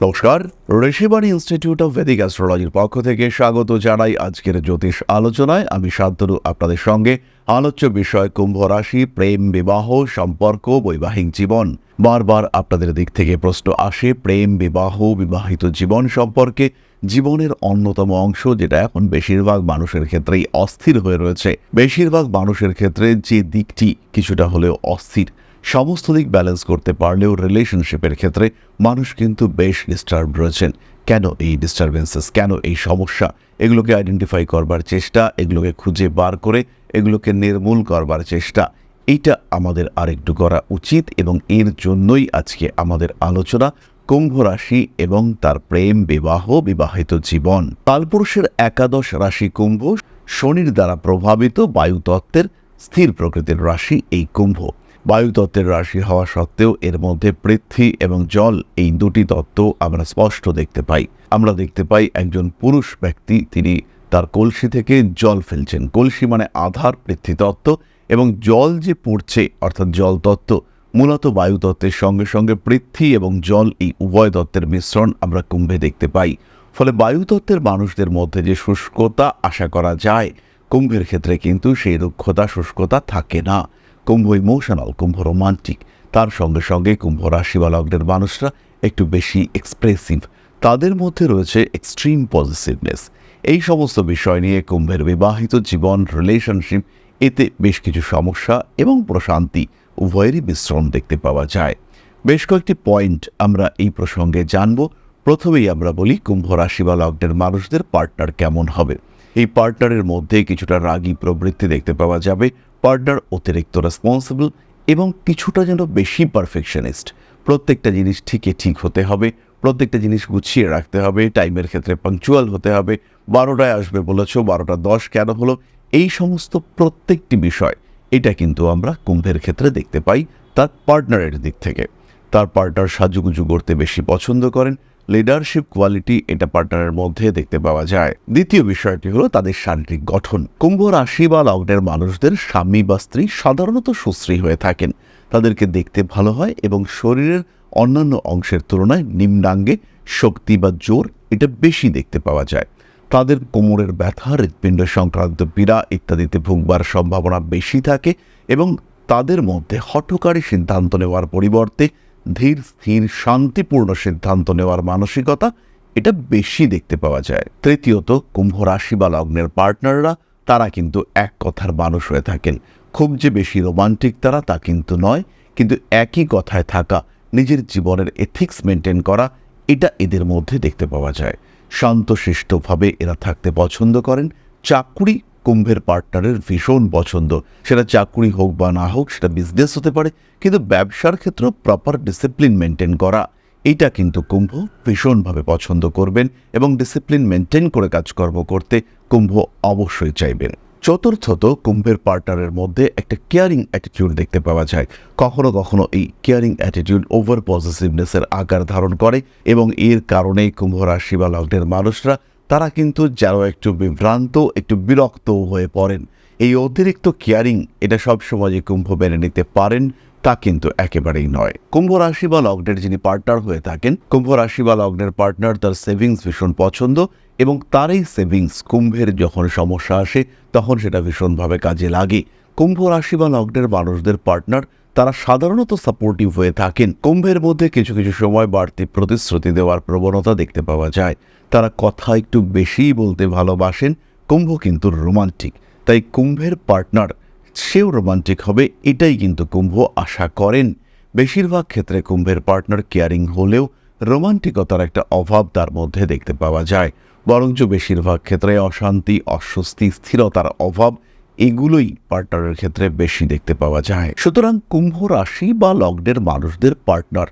নমস্কার, Rishibani institute of Vedic অ্যাস্ট্রোলজির পক্ষ থেকে স্বাগত জানাই আজকের জ্যোতিষ আলোচনায়। আমি শান্তনু আপনাদের সঙ্গে। আলোচ্য বিষয় কুম্ভ রাশি, প্রেম, বিবাহ, সম্পর্ক, বৈবাহিক জীবন। বারবার আপনাদের দিক থেকে প্রশ্ন আসে প্রেম, বিবাহ, বিবাহিত জীবন সম্পর্কে। জীবনের অন্যতম অংশ যেটা এখন বেশিরভাগ মানুষের ক্ষেত্রেই অস্থির হয়ে রয়েছে। বেশিরভাগ মানুষের ক্ষেত্রে যে দিকটি কিছুটা হলেও অস্থির, সমস্ত দিক ব্যালেন্স করতে পারলেও রিলেশনশিপের ক্ষেত্রে মানুষ কিন্তু বেশ ডিস্টার্ব রয়েছেন। কেন এই ডিস্টারবেন্সেস, কেন এই সমস্যা, এগুলোকে আইডেন্টিফাই করবার চেষ্টা, এগুলোকে খুঁজে বার করে এগুলোকে নির্মূল করবার চেষ্টা, এইটা আমাদের আরেকটু করা উচিত। এবং এর জন্যই আজকে আমাদের আলোচনা কুম্ভ রাশি এবং তার প্রেম, বিবাহ, বিবাহিত জীবন। কালপুরুষের একাদশ রাশি কুম্ভ, শনির দ্বারা প্রভাবিত বায়ুতত্ত্বের স্থির প্রকৃতির রাশি এই কুম্ভ। বায়ুতত্ত্বের রাশি হওয়া সত্ত্বেও এর মধ্যে পৃথ্বী এবং জল, এই দুটি তত্ত্ব আমরা স্পষ্ট দেখতে পাই। আমরা দেখতে পাই একজন পুরুষ ব্যক্তি, তিনি তার কলসি থেকে জল ফেলছেন। কলসি মানে আধার, পৃথ্বীতত্ত্ব, এবং জল যে পড়ছে অর্থাৎ জল তত্ত্ব মূলত বায়ুতত্ত্বের সঙ্গে সঙ্গে পৃথ্বী এবং জল, এই উভয় তত্ত্বের মিশ্রণ আমরা কুম্ভে দেখতে পাই। ফলে বায়ুতত্ত্বের মানুষদের মধ্যে যে শুষ্কতা আশা করা যায়, কুম্ভের ক্ষেত্রে কিন্তু সেই রুক্ষতা, শুষ্কতা থাকে না। কুম্ভ ইমোশনাল, কুম্ভ রোমান্টিক, তার সঙ্গে সঙ্গে কুম্ভ রাশি বা লগ্নের মানুষরা একটু বেশি এক্সপ্রেসিভ, তাদের মধ্যে রয়েছে এক্সট্রিম পজিটিভনেস। এই সমস্ত বিষয় নিয়ে কুম্ভের বিবাহিত জীবন, রিলেশনশিপ, এতে বেশ কিছু সমস্যা এবং প্রশান্তি উভয়েরই মিশ্রণ দেখতে পাওয়া যায়। বেশ কয়েকটি পয়েন্ট আমরা এই প্রসঙ্গে জানব। প্রথমেই আমরা বলি কুম্ভ রাশি বা লগ্নের মানুষদের পার্টনার কেমন হবে। এই পার্টনারের মধ্যে কিছুটা রাগী প্রবৃত্তি দেখতে পাওয়া যাবে। পার্টনার অতিরিক্ত রেসপন্সিবল এবং কিছুটা যেন বেশি পারফেকশনিস্ট। প্রত্যেকটা জিনিস ঠিক হতে হবে, প্রত্যেকটা জিনিস গুছিয়ে রাখতে হবে, টাইমের ক্ষেত্রে পাংচুয়াল হতে হবে। 12টায় আসবে বলেছ, 12:10 কেন হলো, এই সমস্ত প্রত্যেকটি বিষয়, এটা কিন্তু আমরা কুম্ভের ক্ষেত্রে দেখতে পাই তার পার্টনারের দিক থেকে। তার পার্টনার সাজুগুজু করতে বেশি পছন্দ করেন, লিডারশিপ কোয়ালিটি এটা পার্টনারের মধ্যে দেখতে পাওয়া যায়। দ্বিতীয় বিষয়টি হলো তাদের শারীরিক গঠন। কুম্ভ রাশি বা লগ্নের মানুষদের স্বামী বা স্ত্রী সাধারণত সুশ্রী হয়ে থাকেন। তাদেরকে দেখতে ভালো হয় এবং শরীরের অন্যান্য অংশের তুলনায় নিম্নাঙ্গে শক্তি বা জোর এটা বেশি দেখতে পাওয়া যায়। তাদের কোমরের ব্যথা, হৃৎপিণ্ড সংক্রান্ত পীড়া ইত্যাদিতে ভুগবার সম্ভাবনা বেশি থাকে এবং তাদের মধ্যে হঠকারী সিদ্ধান্ত নেওয়ার পরিবর্তে ধীর স্থির শান্তিপূর্ণ সিদ্ধান্ত নেওয়ার মানসিকতা এটা বেশি দেখতে পাওয়া যায়। তৃতীয়ত, কুম্ভ রাশি বা লগ্নের পার্টনাররা তারা কিন্তু এক কথার মানুষ হয়ে থাকেন। খুব যে বেশি রোমান্টিক তারা তা কিন্তু নয়, কিন্তু একই কথায় থাকা, নিজের জীবনের এথিক্স মেনটেন করা, এটা এদের মধ্যে দেখতে পাওয়া যায়। শান্তশিষ্টভাবে এরা থাকতে পছন্দ করেন। চাকুরি কুম্ভের পার্টনারের ভীষণ পছন্দ। সেটা চাকুরি হোক বা না হোক, সেটা বিজনেস হতে পারে, কিন্তু ব্যবসার ক্ষেত্রেও প্রপার ডিসিপ্লিন মেনটেন করা, এইটা কিন্তু কুম্ভ ভীষণভাবে পছন্দ করবেন এবং ডিসিপ্লিন মেনটেন করে কাজকর্ম করতে কুম্ভ অবশ্যই চাইবেন। চতুর্থত, কুম্ভের পার্টনারের মধ্যে একটা কেয়ারিং অ্যাটিটিউড দেখতে পাওয়া যায়। কখনো কখনো এই কেয়ারিং অ্যাটিটিউড ওভার পজিটিভনেসের আকার ধারণ করে এবং এর কারণেই কুম্ভ রাশি বা লগ্নের মানুষরা তারা কিন্তু যেন একটু বিভ্রান্ত, একটু বিরক্ত হয়ে পড়েন। এই অতিরিক্ত কেয়ারিং এটা সবসময় যে কুম্ভ মেনে নিতে পারেন তা কিন্তু একেবারেই নয়। কুম্ভ রাশি বা লগ্নের যিনি পার্টনার হয়ে থাকেন, কুম্ভ রাশি বা লগ্নের পার্টনার তার সেভিংস ভীষণ পছন্দ এবং তার এই সেভিংস কুম্ভের যখন সমস্যা আসে তখন সেটা ভীষণভাবে কাজে লাগে। কুম্ভ রাশি বা লগ্নের মানুষদের পার্টনার তারা সাধারণত সাপোর্টিভ হয়ে থাকেন। কুম্ভের মধ্যে কিছু কিছু সময় বাড়তি প্রতিশ্রুতি দেওয়ার প্রবণতা দেখতে পাওয়া যায়। তারা কথা একটু বেশিই বলতে ভালোবাসেন। কুম্ভ কিন্তু রোমান্টিক, তাই কুম্ভের পার্টনার সেও রোমান্টিক হবে, এটাই কিন্তু কুম্ভ আশা করেন। বেশিরভাগ ক্ষেত্রে কুম্ভের পার্টনার কেয়ারিং হলেও রোমান্টিকতার একটা অভাব তার মধ্যে দেখতে পাওয়া যায়। বরঞ্চ বেশিরভাগ ক্ষেত্রে অশান্তি, অস্বস্তি, স্থিরতার অভাব, এগুলোই পার্টনারের ক্ষেত্রে বেশি দেখতে পাওয়া যায়। সুতরাং কুম্ভ রাশি বা লগ্নের মানুষদের পার্টনার,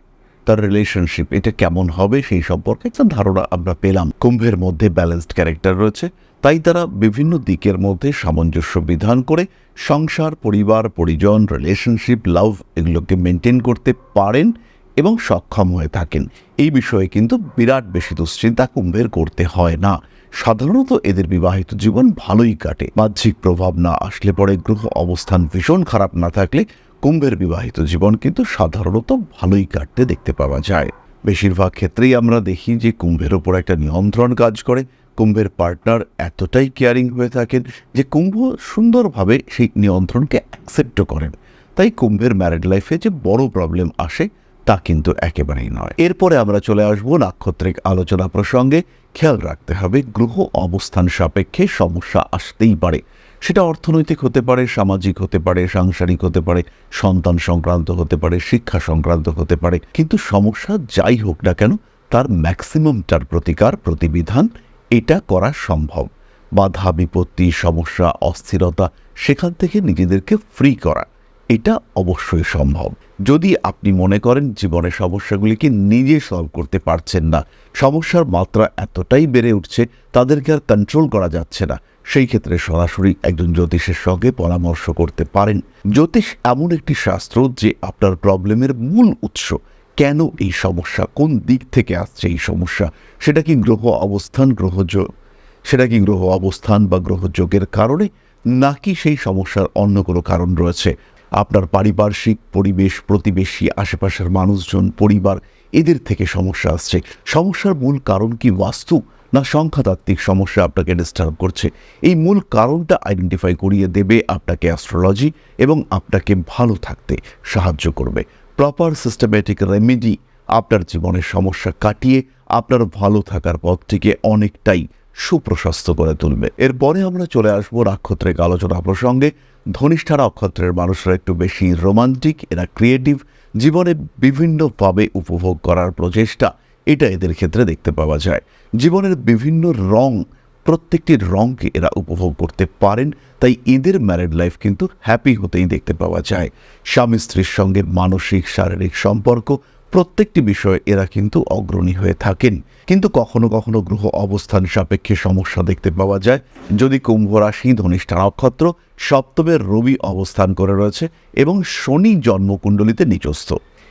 তার রিলেশনশিপ এটা কেমন হবে সেই সম্পর্কে একটা ধারণা আমরা পেলাম। কুম্ভের মধ্যে ব্যালেন্সড ক্যারেক্টার রয়েছে, তাই তারা বিভিন্ন দিকের মধ্যে সামঞ্জস্য বিধান করে সংসার, পরিবার, পরিজন, রিলেশনশিপ, লাভ এগুলোকে মেনটেন করতে পারেন এবং সক্ষম হয়ে থাকেন। এই বিষয়ে কিন্তু বিরাট বেশি দুশ্চিন্তা কুম্ভের করতে হয় না। সাধারণত এদের বিবাহিত জীবন ভালোই কাটে। বাহ্যিক প্রভাব না আসলে পরে, গ্রহ অবস্থান ভীষণ খারাপ না থাকলে কুম্ভের বিবাহিত জীবন কিন্তু সাধারণত ভালোই কাটতে দেখতে পাওয়া যায়। বেশিরভাগ ক্ষেত্রেই আমরা দেখি যে কুম্ভের ওপর একটা নিয়ন্ত্রণ কাজ করে। কুম্ভের পার্টনার এতটাই কেয়ারিং হয়ে থাকেন যে কুম্ভ সুন্দরভাবে সেই নিয়ন্ত্রণকে অ্যাকসেপ্টও করেন। তাই কুম্ভের ম্যারিড লাইফে যে বড় প্রবলেম আসে তা কিন্তু একেবারেই নয়। এরপরে আমরা চলে আসব নাক্ষত্রিক আলোচনা প্রসঙ্গে। খেয়াল রাখতে হবে গ্রহ অবস্থান সাপেক্ষে সমস্যা আসতেই পারে। সেটা অর্থনৈতিক হতে পারে, সামাজিক হতে পারে, সাংসারিক হতে পারে, সন্তান সংক্রান্ত হতে পারে, শিক্ষা সংক্রান্ত হতে পারে। কিন্তু সমস্যা যাই হোক না কেন তার ম্যাক্সিমামটার প্রতিকার প্রতিবিধান এটা করা সম্ভব। বাধা বিপত্তি, সমস্যা, অস্থিরতা সেখান থেকে নিজেদেরকে ফ্রি করা এটা অবশ্যই সম্ভব। যদি আপনি মনে করেন জীবনের সমস্যাগুলিকে নিজে সলভ করতে পারছেন না, সমস্যার মাত্রা এতটাই বেড়ে উঠছে তাদেরকে আর কন্ট্রোল করা যাচ্ছে না, সেই ক্ষেত্রে সরাসরি একজন জ্যোতিষের সঙ্গে পরামর্শ করতে পারেন। জ্যোতিষ এমন একটি শাস্ত্র যে আপনার প্রবলেমের মূল উৎস, কেন এই সমস্যা, কোন দিক থেকে আসছে এই সমস্যা, সেটা কি গ্রহ অবস্থান বা গ্রহযোগের কারণে, নাকি সেই সমস্যার অন্য কোনো কারণ রয়েছে। আপনার পারিপার্শ্বিক পরিবেশ, প্রতিবেশী, আশেপাশের মানুষজন, পরিবার, এদের থেকে সমস্যা আসছে। সমস্যার মূল কারণ কি বাস্তু না সংখ্যাতাত্ত্বিক সমস্যা আপনাকে ডিস্টার্ব করছে? এই মূল কারণটা আইডেন্টিফাই করিয়ে দেবে আপনাকে অ্যাস্ট্রোলজি এবং আপনাকে ভালো থাকতে সাহায্য করবে। প্রপার সিস্টেমেটিক রেমেডি আপনার জীবনের সমস্যা কাটিয়ে আপনার ভালো থাকার পথটিকে অনেকটাই সুপ্রশস্ত করে তুলবে। এরপরে আমরা চলে আসবো নাক্ষত্রিক আলোচনা প্রসঙ্গে। ধনিষ্ঠা নক্ষত্রের মানুষরা একটু বেশি রোমান্টিক, এরা ক্রিয়েটিভ, জীবনে বিভিন্নভাবে উপভোগ করার প্রচেষ্টা এটা এদের ক্ষেত্রে দেখতে পাওয়া যায়। জীবনের বিভিন্ন রং, প্রত্যেকটি রঙকে এরা উপভোগ করতে পারেন, তাই এদের ম্যারিড লাইফ কিন্তু হ্যাপি হতেই দেখতে পাওয়া যায়। স্বামী স্ত্রীর সঙ্গে মানসিক শারীরিক সম্পর্ক প্রত্যেকটি বিষয়ে এরা কিন্তু অগ্রণী হয়ে থাকেন। কিন্তু কখনো কখনো গ্রহ অবস্থান সাপেক্ষে সমস্যা দেখতে পাওয়া যায়। যদি কুম্ভ রাশি, ধনিষ্ঠা নক্ষত্র, সপ্তমের রবি অবস্থান করে রয়েছে এবং শনি জন্মকুণ্ডলিতে নিচস্থ,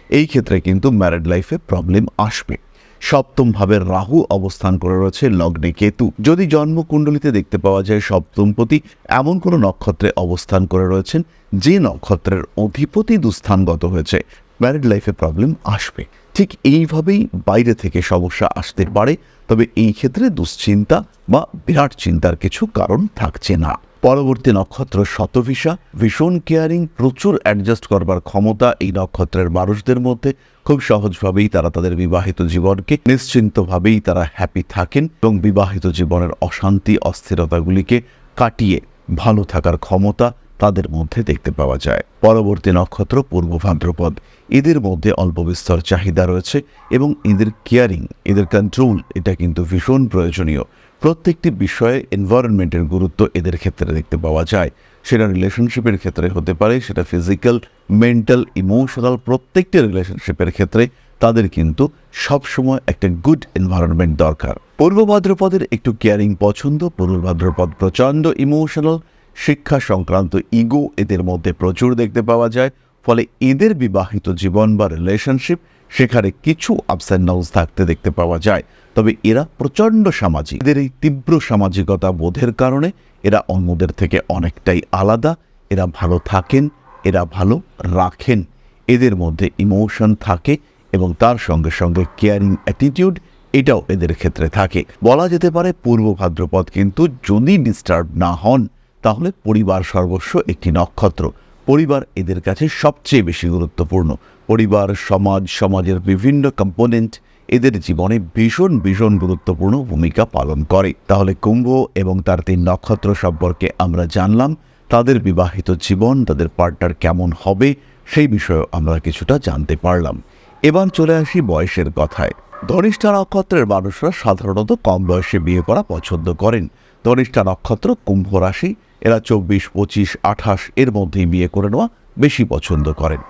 এই ক্ষেত্রে কিন্তু ম্যারিড লাইফে প্রবলেম আসবে। সপ্তম ভাবের রাহু অবস্থান করে রয়েছে, লগ্নে কেতু। যদি জন্মকুণ্ডলিতে দেখতে পাওয়া যায় সপ্তমপতি এমন কোনো নক্ষত্রে অবস্থান করে রয়েছেন যে নক্ষত্রের অধিপতি দুস্থানগত হয়েছে, ম্যারিড লাইফে প্রবলেম আসবে। ঠিক এইভাবেই বাইরে থেকে সমস্যা আসতে পারে, তবে এই ক্ষেত্রে দুশ্চিন্তা বা বিরাট চিন্তার কিছু কারণ থাকছে না। পরবর্তী নক্ষত্র শতভিষা, ভীষণ কেয়ারিং, প্রচুর অ্যাডজাস্ট করবার ক্ষমতা এই নক্ষত্রের মানুষদের মধ্যে। খুব সহজভাবেই তারা তাদের বিবাহিত জীবনকে নিশ্চিন্তভাবেই তারা হ্যাপি থাকেন এবং বিবাহিত জীবনের অশান্তি, অস্থিরতাগুলিকে কাটিয়ে ভালো থাকার ক্ষমতা তাদের মধ্যে দেখতে পাওয়া যায়। পরবর্তী নক্ষত্র পূর্ব ভাদ্রপদ, এদের মধ্যে অল্প বিস্তর চাহিদা রয়েছে এবং এদের কেয়ারিং, এদের কন্ট্রোল এটা কিন্তু ভীষণ প্রয়োজনীয়। প্রত্যেকটি বিষয়ে এনভায়রনমেন্টের গুরুত্ব এদের ক্ষেত্রে দেখতে পাওয়া যায়। সেটা রিলেশনশিপের ক্ষেত্রে হতে পারে, সেটা ফিজিক্যাল, মেন্টাল, ইমোশনাল, প্রত্যেকটি রিলেশনশিপের ক্ষেত্রে তাদের কিন্তু সবসময় একটা গুড এনভায়রনমেন্ট দরকার। পূর্ব ভাদ্রপদের একটু কেয়ারিং পছন্দ। পূর্ব ভাদ্রপদ প্রচণ্ড ইমোশনাল, শিক্ষা সংক্রান্ত ইগো এদের মধ্যে প্রচুর দেখতে পাওয়া যায়। ফলে এদের বিবাহিত জীবন বা রিলেশনশিপ সেখানে কিছু আপস অ্যান্ড ডাউনস থাকতে দেখতে পাওয়া যায়। তবে এরা প্রচণ্ড সামাজিক। এদের এই তীব্র সামাজিকতা বোধের কারণে এরা অন্যদের থেকে অনেকটাই আলাদা। এরা ভালো থাকেন, এরা ভালো রাখেন, এদের মধ্যে ইমোশন থাকে এবং তার সঙ্গে সঙ্গে কেয়ারিং অ্যাটিটিউড এটাও এদের ক্ষেত্রে থাকে। বলা যেতে পারে পূর্ব ভাদ্রপদ কিন্তু যদি ডিস্টার্ব না হন তাহলে পরিবার সর্বস্ব একটি নক্ষত্র। পরিবার এদের কাছে সবচেয়ে বেশি গুরুত্বপূর্ণ। পরিবার, সমাজ, সমাজের বিভিন্ন কম্পোনেন্ট এদের জীবনে ভীষণ ভীষণ গুরুত্বপূর্ণ ভূমিকা পালন করে। তাহলে কুম্ভ এবং তার 3 নক্ষত্র সম্পর্কে আমরা জানলাম। তাদের বিবাহিত জীবন, তাদের পার্টনার কেমন হবে সেই বিষয়েও আমরা কিছুটা জানতে পারলাম। এবার চলে আসি বয়সের কথায়। ধনিষ্ঠা নক্ষত্রের মানুষরা সাধারণত কম বয়সে বিয়ে করা পছন্দ করেন। ধনিষ্ঠা নক্ষত্র, কুম্ভ রাশি, এরা 24, 25, 28 এর মধ্যেই বিয়ে করে নেওয়া বেশি পছন্দ করেন।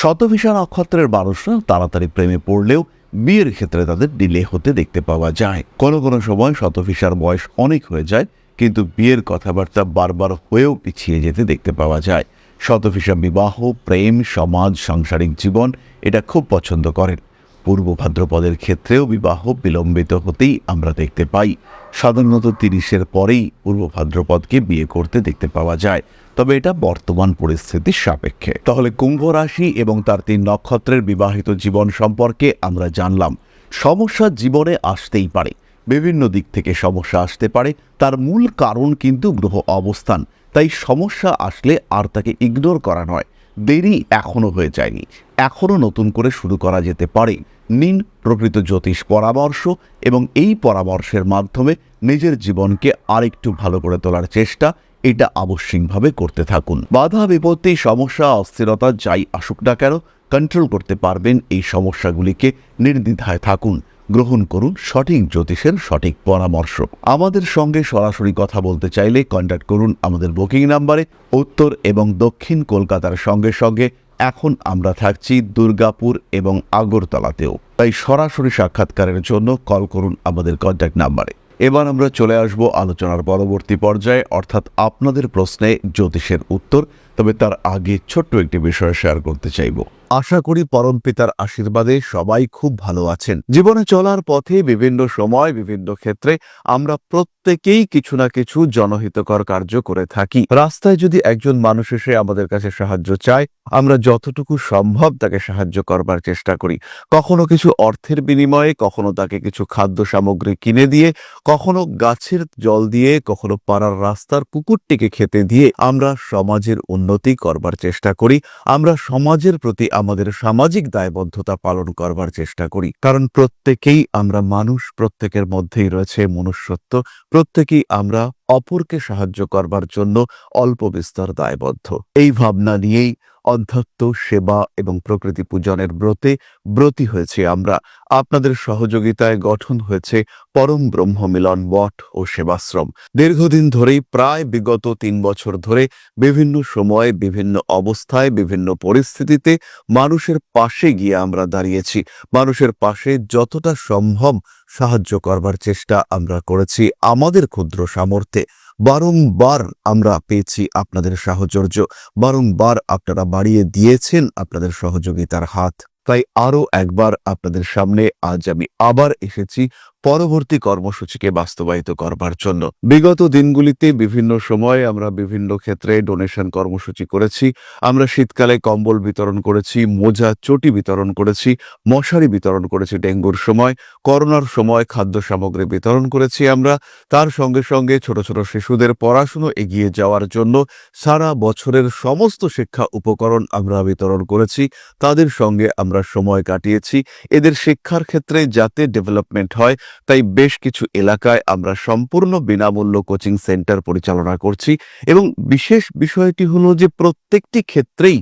শতভিষা নক্ষত্রের মানুষরা তাড়াতাড়ি প্রেমে পড়লেও বিয়ের ক্ষেত্রে তাদের ডিলে হতে দেখতে পাওয়া যায়। কোনো কোনো সময় শতভিষার বয়স অনেক হয়ে যায়, কিন্তু বিয়ের কথাবার্তা বারবার হয়েও পিছিয়ে যেতে দেখতে পাওয়া যায়। শতভিষা বিবাহ, প্রেম, সমাজ, সাংসারিক জীবন এটা খুব পছন্দ করেন। পূর্ব ভাদ্রপদের ক্ষেত্রেও বিবাহ বিলম্বিত হতেই আমরা দেখতে পাই। সাধারণত 30-এর পরেই পূর্ব ভাদ্রপদকে বিয়ে করতে দেখতে পাওয়া যায়। তবে এটা বর্তমান পরিস্থিতির সাপেক্ষে। তাহলে কুম্ভ রাশি এবং তার 3 নক্ষত্রের বিবাহিত জীবন সম্পর্কে আমরা জানলাম। সমস্যা জীবনে আসতেই পারে, বিভিন্ন দিক থেকে সমস্যা আসতে পারে, তার মূল কারণ কিন্তু গ্রহ অবস্থান। তাই সমস্যা আসলে আর তাকে ইগনোর করা নয়, দেরি এখনো হয়ে যায়নি, এখনো নতুন করে শুরু করা যেতে পারে। নিন প্রকৃত জ্যোতিষ পরামর্শ এবং এই পরামর্শের মাধ্যমে নিজের জীবনকে আরেকটু ভালো করে তোলার চেষ্টা এটা আবশ্যিকভাবে করতে থাকুন। বাধা বিপত্তি, সমস্যা, অস্থিরতা যাই আসুক না কেন কন্ট্রোল করতে পারবেন। এই সমস্যাগুলিকে নির্দ্বিধায় থাকুন, গ্রহণ করুন সঠিক জ্যোতিষের সঠিক পরামর্শ। আমাদের সঙ্গে সরাসরি কথা বলতে চাইলে কন্ট্যাক্ট করুন আমাদের বুকিং নাম্বারে। উত্তর এবং দক্ষিণ কলকাতার সঙ্গে সঙ্গে এখন আমরা থাকছি দুর্গাপুর এবং আগরতলাতেও, তাই সরাসরি সাক্ষাৎকারের জন্য কল করুন আমাদের কন্ট্যাক্ট নাম্বারে। এবার আমরা চলে আসব আলোচনার পরবর্তী পর্যায়ে, অর্থাৎ আপনাদের প্রশ্নে জ্যোতিষের উত্তর। তবে তার আগে ছোট্ট একটি বিষয় শেয়ার করতে চাইব। আশা করি পরম পিতার আশীর্বাদে সবাই খুব ভালো আছেন। জীবনে চলার পথে বিভিন্ন সময় বিভিন্ন ক্ষেত্রে আমরা প্রত্যেকেই কিছু না কিছু জনহিতকর কার্য করে থাকি। রাস্তায় যদি একজন মানুষ এসে আমাদের কাছে সাহায্য চায়, আমরা যতটুকু সম্ভব তাকে সাহায্য করবার চেষ্টা করি। কখনো কিছু অর্থের বিনিময়ে, কখনো তাকে কিছু খাদ্য সামগ্রী কিনে দিয়ে, কখনো গাছের জল দিয়ে, কখনো পাড়ার রাস্তার কুকুরটিকে খেতে দিয়ে আমরা সমাজের উন্নতি করবার চেষ্টা করি। আমরা সমাজের প্রতি আমাদের সামাজিক দায়বদ্ধতা পালন করবার চেষ্টা করি, কারণ প্রত্যেকেই আমরা মানুষ, প্রত্যেকের মধ্যেই রয়েছে মনুষ্যত্ব, প্রত্যেকেই আমরা অপরকে সাহায্য করবার জন্য অল্প বিস্তর দায়বদ্ধ। এই ভাবনা নিয়েই অধ্যাত্ম, সেবা এবং প্রকৃতি পূজনের ব্রতী হয়েছে আমরা। আপনাদের সহযোগিতায় গঠন হয়েছে পরম ব্রহ্ম মিলন মঠ ও সেবাশ্রম। দীর্ঘদিন ধরেই, প্রায় বিগত 3 বছর ধরে বিভিন্ন সময়ে, বিভিন্ন অবস্থায়, বিভিন্ন পরিস্থিতিতে মানুষের পাশে গিয়ে আমরা দাঁড়িয়েছি। মানুষের পাশে যতটা সম্ভব সাহায্য করবার চেষ্টা আমরা করেছি আমাদের ক্ষুদ্র সামর্থ্যে। বারংবার আমরা পেয়েছি আপনাদের সাহচর্য, বারংবার আপনারা বাড়িয়ে দিয়েছেন আপনাদের সহযোগিতার হাত। তাই আরও একবার আপনাদের সামনে আজ আমি আবার এসেছি পরবর্তী কর্মসূচিকে বাস্তবায়িত করবার জন্য। বিগত দিনগুলিতে বিভিন্ন সময়ে আমরা বিভিন্ন ক্ষেত্রে ডোনেশন কর্মসূচি করেছি। আমরা শীতকালে কম্বল বিতরণ করেছি, মোজা চটি বিতরণ করেছি, মশারি বিতরণ করেছি ডেঙ্গুর সময়, করোনার সময় খাদ্য সামগ্রী বিতরণ করেছি আমরা। তার সঙ্গে সঙ্গে ছোট ছোট শিশুদের পড়াশুনো এগিয়ে যাওয়ার জন্য সারা বছরের সমস্ত শিক্ষা উপকরণ আমরা বিতরণ করেছি। তাদের সঙ্গে আমরা সময় কাটিয়েছি। এদের শিক্ষার ক্ষেত্রে যাতে ডেভেলপমেন্ট হয়, তাই বেশ কিছু এলাকায় আমরা সম্পূর্ণ বিনামূল্য কোচিং সেন্টার পরিচালনা করছি। এবং বিশেষ বিষয়টি হলো যে প্রত্যেকটি ক্ষেত্রেই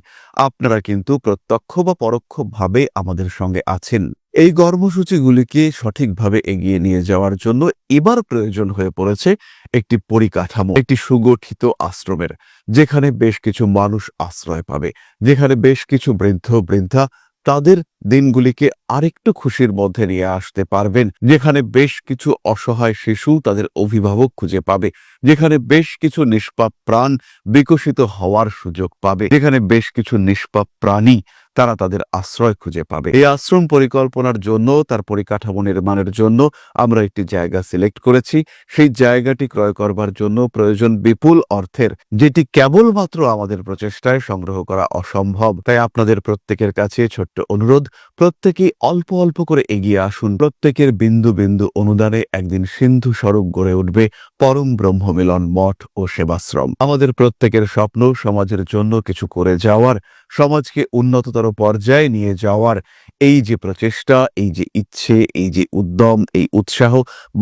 আপনারা কিন্তু প্রত্যক্ষ বা পরোক্ষভাবে আমাদের সঙ্গে আছেন। এই কর্মসূচিগুলিকে সঠিকভাবে এগিয়ে নিয়ে যাওয়ার জন্য এবার প্রয়োজন হয়ে পড়েছে একটি পরিকাঠামো, একটি সুগঠিত আশ্রমের, যেখানে বেশ কিছু মানুষ আশ্রয় পাবে, যেখানে বেশ কিছু বৃদ্ধ বৃদ্ধা তাদের দিনগুলিকে আরেকটু খুশির মধ্যে নিয়ে আসতে পারবেন, যেখানে বেশ কিছু অসহায় শিশু তাদের অভিভাবক খুঁজে পাবে, যেখানে বেশ কিছু নিষ্পাপ প্রাণ বিকশিত হওয়ার সুযোগ পাবে, যেখানে বেশ কিছু নিষ্পাপ প্রাণী তারা তাদের আশ্রয় খুঁজে পাবে। এই আশ্রম পরিকল্পনার জন্য, তার পরিকাঠামো নির্মাণের জন্য আমরা একটি জায়গা সিলেক্ট করেছি। সেই জায়গাটি ক্রয় করবার জন্য প্রয়োজন বিপুল অর্থের, যেটি কেবলমাত্র আমাদের প্রচেষ্টায় সংগ্রহ করা অসম্ভব। তাই আপনাদের প্রত্যেকের কাছে ছোট্ট অনুরোধ, প্রত্যেকেই অল্প অল্প করে এগিয়ে আসুন। প্রত্যেকের বিন্দু বিন্দু অনুদানে একদিন সিন্ধু স্বরূপ গড়ে উঠবে পরম ব্রহ্ম মিলন মঠ ও সেবাশ্রম। আমাদের প্রত্যেকের স্বপ্ন সমাজের জন্য কিছু করে যাওয়ার, সমাজকে উন্নততর পর্যায়ে নিয়ে যাওয়ার। এই যে প্রচেষ্টা, এই যে ইচ্ছে, এই যে উদ্যম, এই উৎসাহ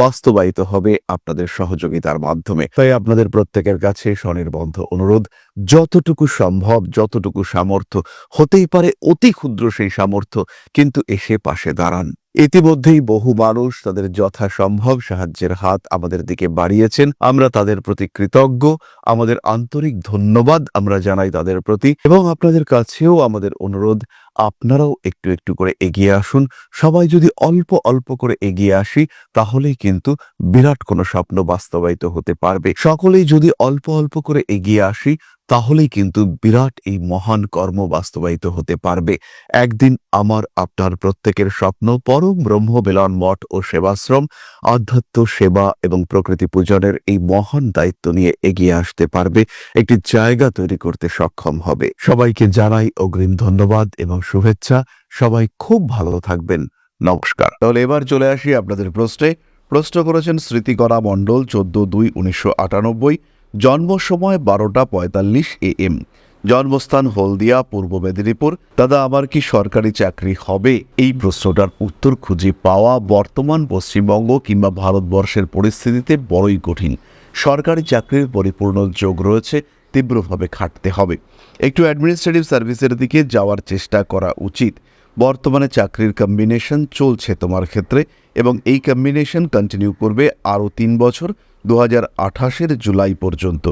বাস্তবায়িত হবে আপনাদের সহযোগিতার মাধ্যমে। তাই আপনাদের প্রত্যেকের কাছে স্বনির্বন্ধ অনুরোধ, যতটুকু সম্ভব, যতটুকু সামর্থ্য, হতেই পারে অতি ক্ষুদ্র সেই সামর্থ্য, কিন্তু এসে পাশে দাঁড়ান। ইতিমধ্যেই বহু মানুষ তাদের যথাসম্ভব সাহায্যের হাত আমাদের দিকে বাড়িয়েছেন। আমরা তাদের প্রতি কৃতজ্ঞ, আমাদের আন্তরিক ধন্যবাদ আমরা জানাই তাদের প্রতি। এবং আপনাদের কাছেও আমাদের অনুরোধ, আপনারাও একটু একটু করে এগিয়ে আসুন। সবাই যদি অল্প অল্প করে এগিয়ে আসি, তাহলেই কিন্তু বিরাট কোনো স্বপ্ন বাস্তবায়িত হতে পারবে। সকলেই যদি অল্প অল্প করে এগিয়ে আসি, তাহলেই কিন্তু বিরাট এই মহান কর্ম বাস্তবায়িত হতে পারবে। একদিন আমার আপনার প্রত্যেকের স্বপ্ন পরম ব্রহ্ম বেলন মঠ ও সেবাশ্রম আধ্যাত্ম সেবা এবং প্রকৃতি পূজনের এই মহান দায়িত্ব নিয়ে এগিয়ে আসতে পারবে, একটি জায়গা তৈরি করতে সক্ষম হবে। সবাইকে জানাই অগ্রিম ধন্যবাদ এবং শুভেচ্ছা। সবাই খুব ভালো থাকবেন। নমস্কার। তাহলে এবার চলে আসি আপনাদের প্রশ্নে। প্রশ্ন করেছেন স্মৃতিকরা মণ্ডল, 14/2/1998। জন্ম সময় 12:45 AM। জন্মস্থান হলদিয়া, পূর্ব মেদিনীপুর। দাদা, আমার কি সরকারি চাকরি হবে? এই প্রশ্নটার উত্তর খুঁজে পাওয়া বর্তমান পশ্চিমবঙ্গ কিংবা ভারতবর্ষের পরিস্থিতিতে বড়ই কঠিন। সরকারি চাকরির পরিপূর্ণ যোগ রয়েছে, তীব্রভাবে খাটতে হবে। একটু অ্যাডমিনিস্ট্রেটিভ সার্ভিসের দিকে যাওয়ার চেষ্টা করা উচিত। বর্তমানে চাকরির কম্বিনেশন চলছে তোমার ক্ষেত্রে, এবং এই কম্বিনেশন কন্টিনিউ করবে আরও 3 বছর, 2028 জুলাই পর্যন্ত।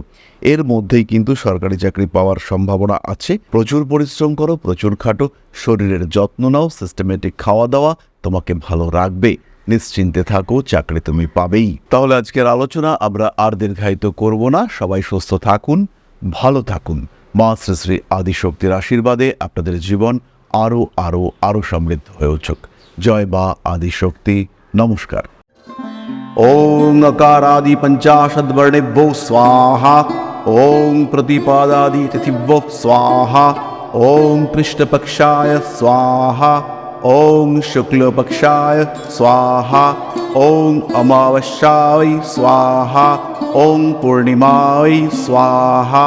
এর মধ্যেই কিন্তু সরকারি চাকরি পাওয়ার সম্ভাবনা আছে। প্রচুর পরিশ্রম করো, প্রচুর খাটো, শরীরের যত্ন নাও, সিস্টেমেটিক খাওয়া দাওয়া তোমাকে ভালো রাখবে। নিশ্চিন্তে থাকো, চাকরি তুমি পাবেই। তাহলে আজকের আলোচনা আমরা আর দীর্ঘায়িত করব না। সবাই সুস্থ থাকুন, ভালো থাকুন। মা শ্রী শ্রী আদিশক্তির আশীর্বাদে আপনাদের জীবন আরও আরও আরও সমৃদ্ধ হয়ে উঠুক। জয় মা আদিশক্তি। নমস্কার। ओम अकारादि पंचाशद्वर्णेभ्यो स्वाहा। ओम प्रतिपादादि तिथिभ्यो स्वाहा। ओम कृष्णपक्षाय स्वाहा। ओम शुक्लपक्षाय स्वाहा। ओम अमावस्याय स्वाहा। ओम पूर्णिमाय स्वाहा।